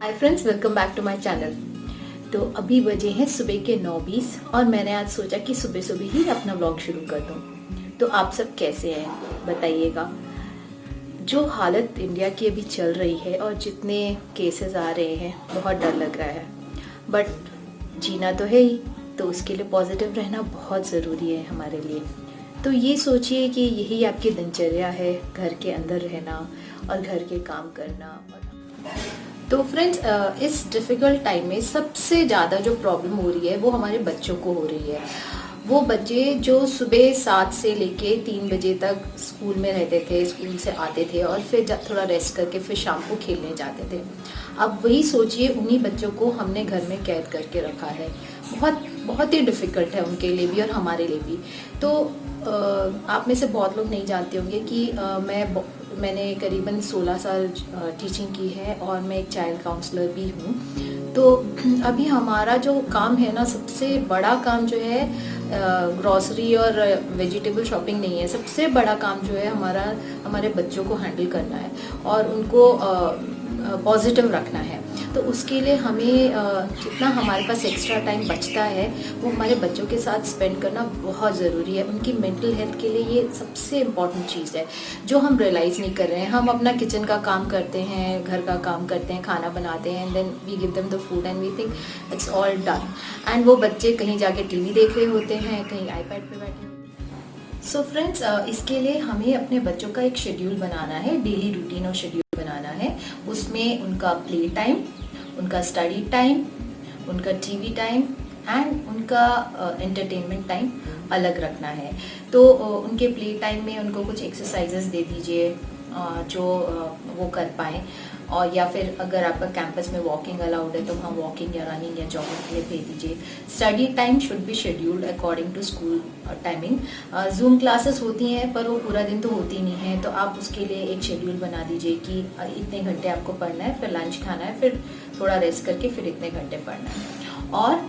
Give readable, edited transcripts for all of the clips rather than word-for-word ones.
Hi friends, welcome back to my channel. तो अभी बजे हैं सुबह के 9:20 और मैंने आज सोचा कि सुबह सुबह ही अपना व्लॉग शुरू कर दूं। तो आप सब कैसे हैं बताइएगा। जो हालत इंडिया की अभी चल रही है और जितने केसेस आ रहे हैं, बहुत डर लग रहा है। बट जीना तो है ही, तो उसके लिए पॉजिटिव रहना बहुत ज़रूरी है हमारे लिए। तो ये सोचिए कि यही आपकी दिनचर्या है, घर के अंदर रहना और घर के काम करना। तो फ्रेंड्स, इस डिफ़िकल्ट टाइम में सबसे ज़्यादा जो प्रॉब्लम हो रही है वो हमारे बच्चों को हो रही है। वो बच्चे जो सुबह 7 से लेके 3 बजे तक स्कूल में रहते थे, स्कूल से आते थे और फिर थोड़ा रेस्ट करके फिर शाम को खेलने जाते थे। अब वही सोचिए, उन्हीं बच्चों को हमने घर में कैद करके रखा है। बहुत ही डिफ़िकल्ट है उनके लिए भी और हमारे लिए भी। तो आप में से बहुत लोग नहीं जानते होंगे कि मैंने करीबन 16 साल टीचिंग की है और मैं एक चाइल्ड काउंसलर भी हूँ। तो अभी हमारा जो काम है ना, सबसे बड़ा काम जो है ग्रॉसरी और वेजिटेबल शॉपिंग नहीं है। सबसे बड़ा काम जो है हमारे बच्चों को हैंडल करना है और उनको पॉजिटिव रखना है। तो उसके लिए हमें जितना हमारे पास एक्स्ट्रा टाइम बचता है वो हमारे बच्चों के साथ स्पेंड करना बहुत ज़रूरी है। उनकी मेंटल हेल्थ के लिए ये सबसे इम्पॉर्टेंट चीज़ है जो हम रियलाइज़ नहीं कर रहे हैं। हम अपना किचन का काम करते हैं, घर का काम करते हैं, खाना बनाते हैं, and then we give them the food and we think it's all done. And वो बच्चे कहीं जाके टीवी देख रहे होते हैं, कहीं आईपैड पे बैठे। सो फ्रेंड्स, इसके लिए हमें अपने बच्चों का एक शेड्यूल बनाना है, डेली रूटीन और शेड्यूल बनाना है। उसमें उनका प्ले टाइम, उनका स्टडी टाइम, उनका टीवी टाइम एंड उनका एंटरटेनमेंट टाइम अलग रखना है। तो उनके प्ले टाइम में उनको कुछ एक्सरसाइजेस दे दीजिए जो वो कर पाएँ। और या फिर अगर आपका कैंपस में वॉकिंग अलाउड है तो वहाँ वॉकिंग या रनिंग या जॉगिंग के लिए भेज दीजिए। Study time should be scheduled according to school timing. Zoom classes होती हैं पर वो पूरा दिन तो होती नहीं है, तो आप उसके लिए एक शेड्यूल बना दीजिए कि इतने घंटे आपको पढ़ना है, फिर लंच खाना है, फिर थोड़ा रेस्ट करके फिर इतने घंटे पढ़ना है। और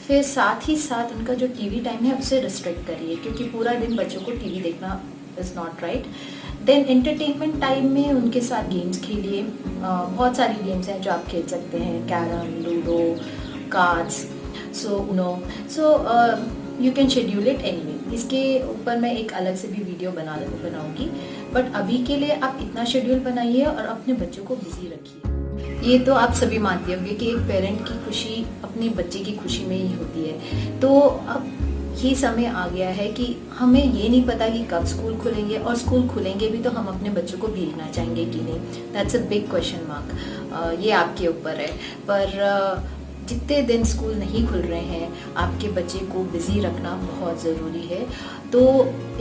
फिर साथ ही साथ उनका जो टीवी टाइम है उसे रिस्ट्रिक्ट करिए, क्योंकि पूरा दिन बच्चों को टीवी देखना is not right. Then entertainment time में उनके साथ गेम्स खेलिए। बहुत सारी गेम्स हैं जो आप खेल सकते हैं, carrom, ludo, cards, so you can schedule it anyway. इसके ऊपर मैं एक अलग से भी वीडियो बनाऊंगी। बट अभी के लिए आप इतना शेड्यूल बनाइए और अपने बच्चों को बिजी रखिए। ये तो आप सभी मानते होंगे कि एक पेरेंट की खुशी अपने बच्चे की खुशी में ही होती है। तो अब ये समय आ गया है कि हमें ये नहीं पता कि कब स्कूल खुलेंगे, और स्कूल खुलेंगे भी तो हम अपने बच्चों को भेजना चाहेंगे कि नहीं। That's a big question mark. ये आपके ऊपर है। पर जितने दिन स्कूल नहीं खुल रहे हैं, आपके बच्चे को बिजी रखना बहुत ज़रूरी है। तो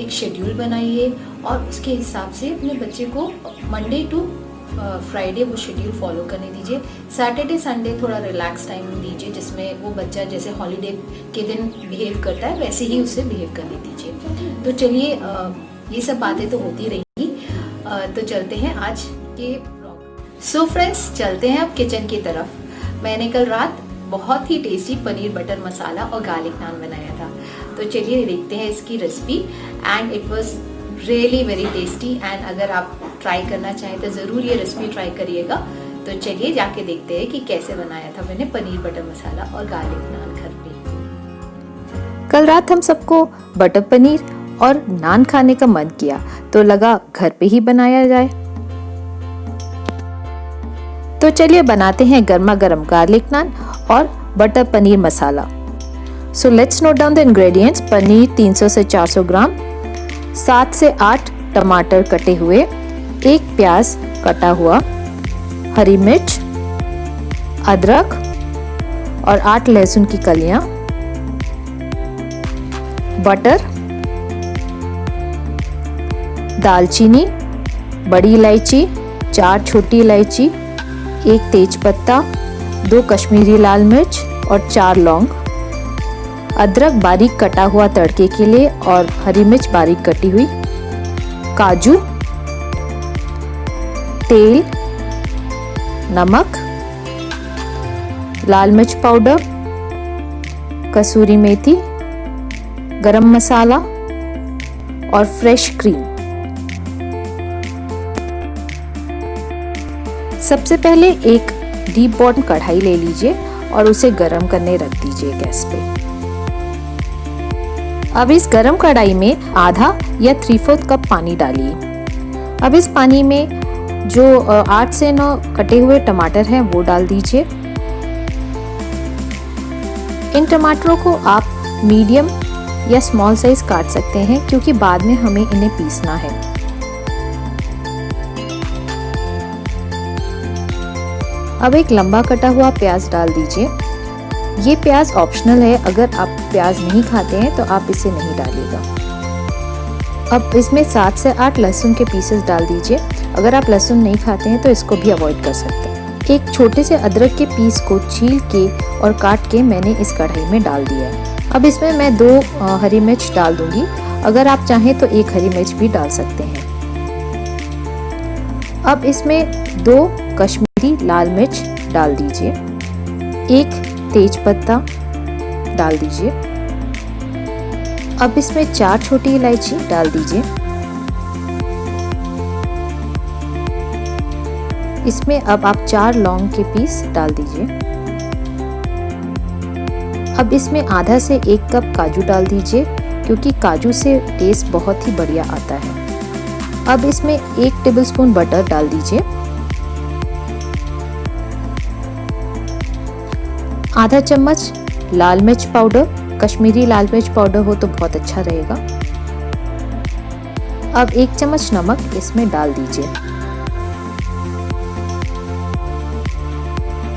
एक शेड्यूल बनाइए और उसके हिसाब से अपने बच्चे को मंडे टू फ्राइडे वो शेड्यूल फॉलो करने दीजिए। सैटरडे संडे थोड़ा रिलैक्स टाइम दीजिए, जिसमें वो बच्चा जैसे हॉलीडे के दिन बिहेव करता है वैसे ही उसे बिहेव करने दीजिए। तो चलिए, ये सब बातें तो होती रहेंगी। तो चलते हैं आज के ब्लॉग। सो फ्रेंड्स, चलते हैं अब किचन की तरफ। मैंने कल रात बहुत ही टेस्टी पनीर बटर मसाला और गार्लिक नान बनाया था। तो चलिए देखते हैं इसकी recipe. And it was really very tasty. And अगर आप ट्राई करना चाहें तो ज़रूर ये रेसिपी ट्राई करिएगा। तो चलिए जाके देखते हैं कि कैसे बनाया था मैंने पनीर बटर मसाला और गार्लिक नान घर पे। कल रात हम सबको बटर पनीर और नान खाने का मन किया, तो लगा घर पे ही बनाया जाए। तो चलिए बनाते हैं गर्मा गर्म गार्लिक नान और butter paneer masala. So let's note down the ingredients. Paneer 300 से 400 ग्राम, 7 से 8 टमाटर कटे हुए, 1 प्याज कटा हुआ, हरी मिर्च, अदरक और 8 लहसुन की कलियां, बटर, दालचीनी, बड़ी इलायची, 4 छोटी इलायची, 1 तेज पत्ता, 2 कश्मीरी लाल मिर्च और 4 लौंग, अदरक बारीक कटा हुआ तड़के के लिए और हरी मिर्च बारीक कटी हुई, काजू, तेल, नमक, लाल मिर्च पाउडर, कसूरी मेथी, गरम मसाला और फ्रेश क्रीम। सबसे पहले एक डीप बॉटम कढ़ाई ले लीजिए और उसे गरम करने रख दीजिए गैस पे। अब इस गरम कढ़ाई में आधा या 3/4 कप पानी डालिए। अब इस पानी में जो 8 से 9 कटे हुए टमाटर हैं वो डाल दीजिए। इन टमाटरों को आप मीडियम या स्मॉल साइज काट सकते हैं क्योंकि बाद में हमें इन्हें पीसना है। अब एक लंबा कटा हुआ प्याज डाल दीजिए। ये प्याज ऑप्शनल है, अगर आप प्याज नहीं खाते हैं तो आप इसे नहीं डालिएगा। अब इसमें 7 से 8 लहसुन के पीसेस डाल दीजिए। अगर आप लहसुन नहीं खाते हैं तो इसको भी अवॉइड कर सकते हैं। एक छोटे से अदरक के पीस को छील के और काट के मैंने इस कढ़ाई में डाल दिया है। अब इसमें मैं 2 हरी मिर्च डाल दूंगी। अगर आप चाहें तो 1 हरी मिर्च भी डाल सकते हैं। अब इसमें 2 कश्मीरी लाल मिर्च डाल दीजिए। 1 तेज पत्ता डाल दीजिए। अब इसमें 4 छोटी इलायची डाल दीजिए। इसमें अब आप 4 लौंग के पीस डाल दीजिए। अब इसमें आधा से 1 कप काजू डाल दीजिए क्योंकि काजू से टेस्ट बहुत ही बढ़िया आता है। अब इसमें 1 टेबलस्पून बटर डाल दीजिए। आधा चम्मच लाल मिर्च पाउडर, कश्मीरी लाल मिर्च पाउडर हो तो बहुत अच्छा रहेगा। अब 1 चम्मच नमक इसमें डाल दीजिए।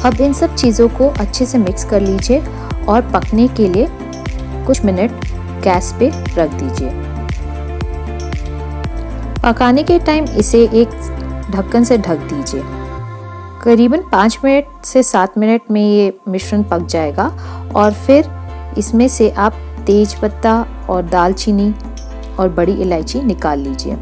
अब इन सब चीज़ों को अच्छे से मिक्स कर लीजिए और पकने के लिए कुछ मिनट गैस पे रख दीजिए। पकाने के टाइम इसे एक ढक्कन से ढक दीजिए। करीबन 5 मिनट से 7 मिनट में ये मिश्रण पक जाएगा और फिर इसमें से आप तेज पत्ता और दालचीनी और बड़ी इलायची निकाल लीजिए।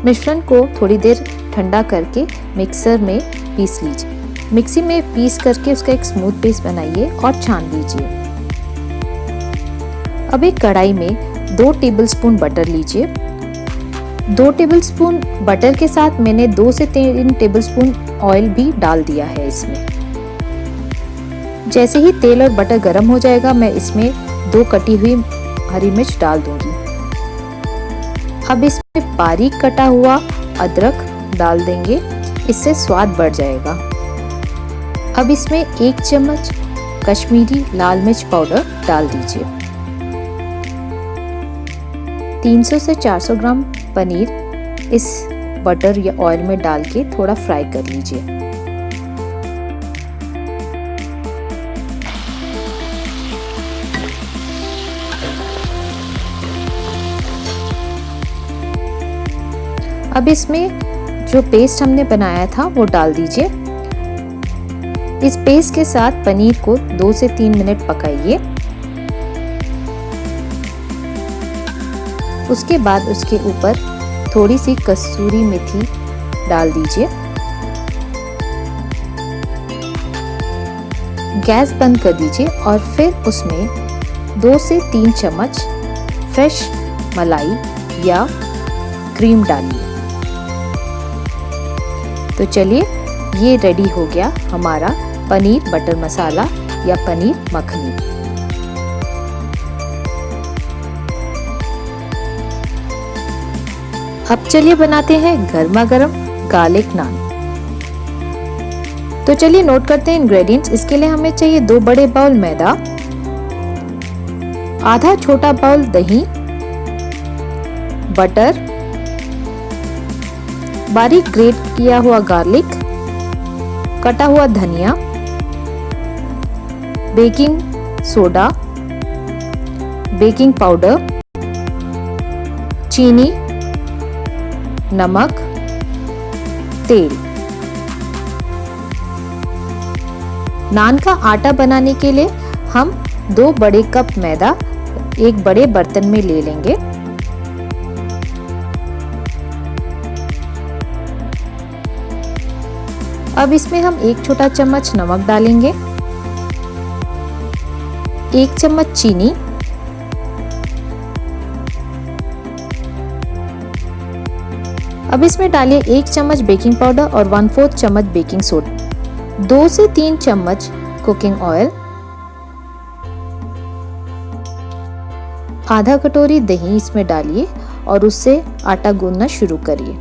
मिश्रण को थोड़ी देर ठंडा करके मिक्सर में पीस लीजिए। मिक्सी में पीस करके उसका एक स्मूथ पेस्ट बनाइए और छान लीजिए। अब एक कढ़ाई में 2 टेबलस्पून बटर लीजिए। 2 टेबलस्पून बटर के साथ मैंने 2 से 3 टेबलस्पून ऑयल भी डाल दिया है इसमें। जैसे ही तेल और बटर गर्म हो जाएगा मैं इसमें 2 कटी हुई हरी मिर्च डाल दूंगी। अब इसमें बारीक कटा हुआ अदरक डाल देंगे, इससे स्वाद बढ़ जाएगा। अब इसमें 1 चम्मच कश्मीरी लाल मिर्च पाउडर डाल दीजिए। 300 से 400 ग्राम पनीर इस बटर या ऑयल में डाल के थोड़ा फ्राई कर लीजिए। अब इसमें जो पेस्ट हमने बनाया था वो डाल दीजिए। इस पेस्ट के साथ पनीर को 2 से 3 मिनट पकाइए। उसके बाद उसके ऊपर थोड़ी सी कसूरी मेथी डाल दीजिए। गैस बंद कर दीजिए और फिर उसमें 2 से 3 चम्मच फ्रेश मलाई या क्रीम डालिए। तो चलिए ये रेडी हो गया हमारा पनीर बटर मसाला या पनीर मखनी। अब चलिए बनाते हैं गर्मा गर्म गार्लिक नान। तो चलिए नोट करते हैं इंग्रेडिएंट्स। इसके लिए हमें चाहिए 2 बड़े बाउल मैदा, आधा छोटा बाउल दही, बटर, बारीक ग्रेट किया हुआ गार्लिक, कटा हुआ धनिया, बेकिंग सोडा, बेकिंग पाउडर, चीनी, नमक, तेल। नान का आटा बनाने के लिए हम 2 बड़े कप मैदा एक बड़े बर्तन में ले लेंगे। अब इसमें हम 1 छोटा चम्मच नमक डालेंगे, 1 चम्मच चीनी, अब इसमें डालिए 1 चम्मच बेकिंग पाउडर और 1/4 चम्मच बेकिंग सोडा, 2 से 3 चम्मच कुकिंग ऑयल, आधा कटोरी दही इसमें डालिए और उससे आटा गूंदना शुरू करिए।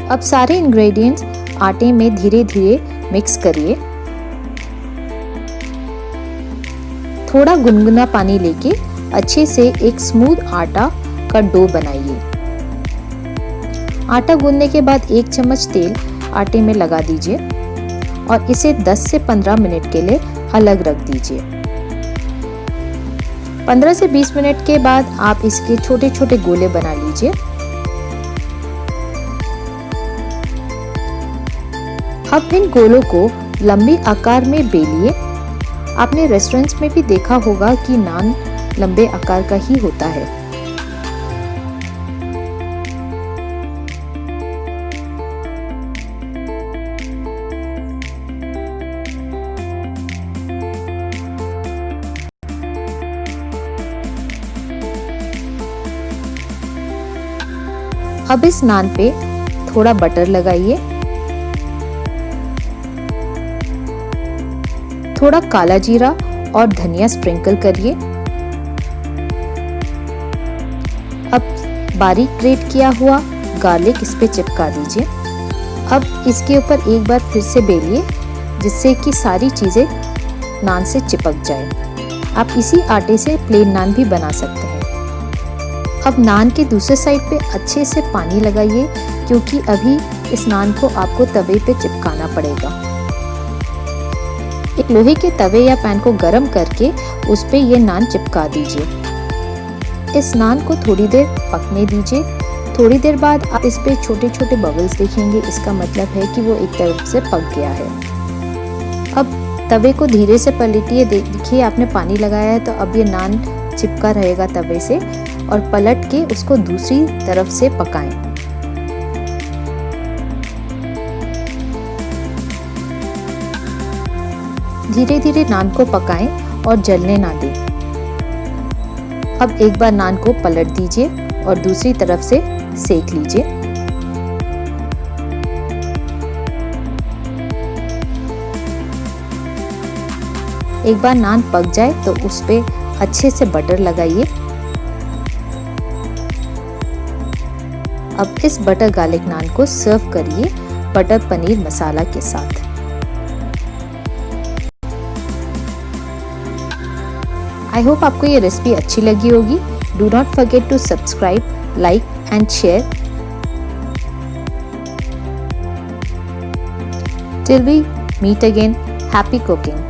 अब सारे इंग्रेडिएंट्स आटे में धीरे धीरे मिक्स करिए। थोड़ा गुनगुना पानी लेके अच्छे से एक स्मूथ आटा का डो बनाइए। आटा गूंदने के बाद 1 चम्मच तेल आटे में लगा दीजिए और इसे 10 से 15 मिनट के लिए अलग रख दीजिए। 15 से 20 मिनट के बाद आप इसके छोटे छोटे गोले बना लीजिए। अब इन गोलों को लंबे आकार में बेलिए। आपने रेस्टोरेंट्स में भी देखा होगा कि नान लंबे आकार का ही होता है। अब इस नान पे थोड़ा बटर लगाइए, थोड़ा काला जीरा और धनिया स्प्रिंकल करिए। अब बारीक ग्रेट किया हुआ गार्लिक इस पे चिपका दीजिए। अब इसके ऊपर एक बार फिर से बेलिए जिससे कि सारी चीजें नान से चिपक जाए। आप इसी आटे से प्लेन नान भी बना सकते हैं। अब नान के दूसरे साइड पे अच्छे से पानी लगाइए क्योंकि अभी इस नान को आपको तवे पे चिपकाना पड़ेगा। एक लोहे के तवे या पैन को गरम करके उस पे ये नान चिपका दीजिए। इस नान को थोड़ी देर पकने दीजिए। थोड़ी देर बाद आप इस पे छोटे छोटे बबल्स देखेंगे, इसका मतलब है कि वो एक तरफ से पक गया है। अब तवे को धीरे से पलटिए। देखिए आपने पानी लगाया है तो अब ये नान चिपका रहेगा तवे से और पलट के उसको दूसरी तरफ से पकाएं। धीरे धीरे नान को पकाएं और जलने ना दें। अब एक बार नान को पलट दीजिए और दूसरी तरफ से सेक लीजिए। एक बार नान पक जाए तो उस पे अच्छे से बटर लगाइए। अब इस बटर गार्लिक नान को सर्व करिए बटर पनीर मसाला के साथ। आई होप आपको ये रेसिपी अच्छी लगी होगी। Do not forget to subscribe, like and share. Till we meet again, happy cooking.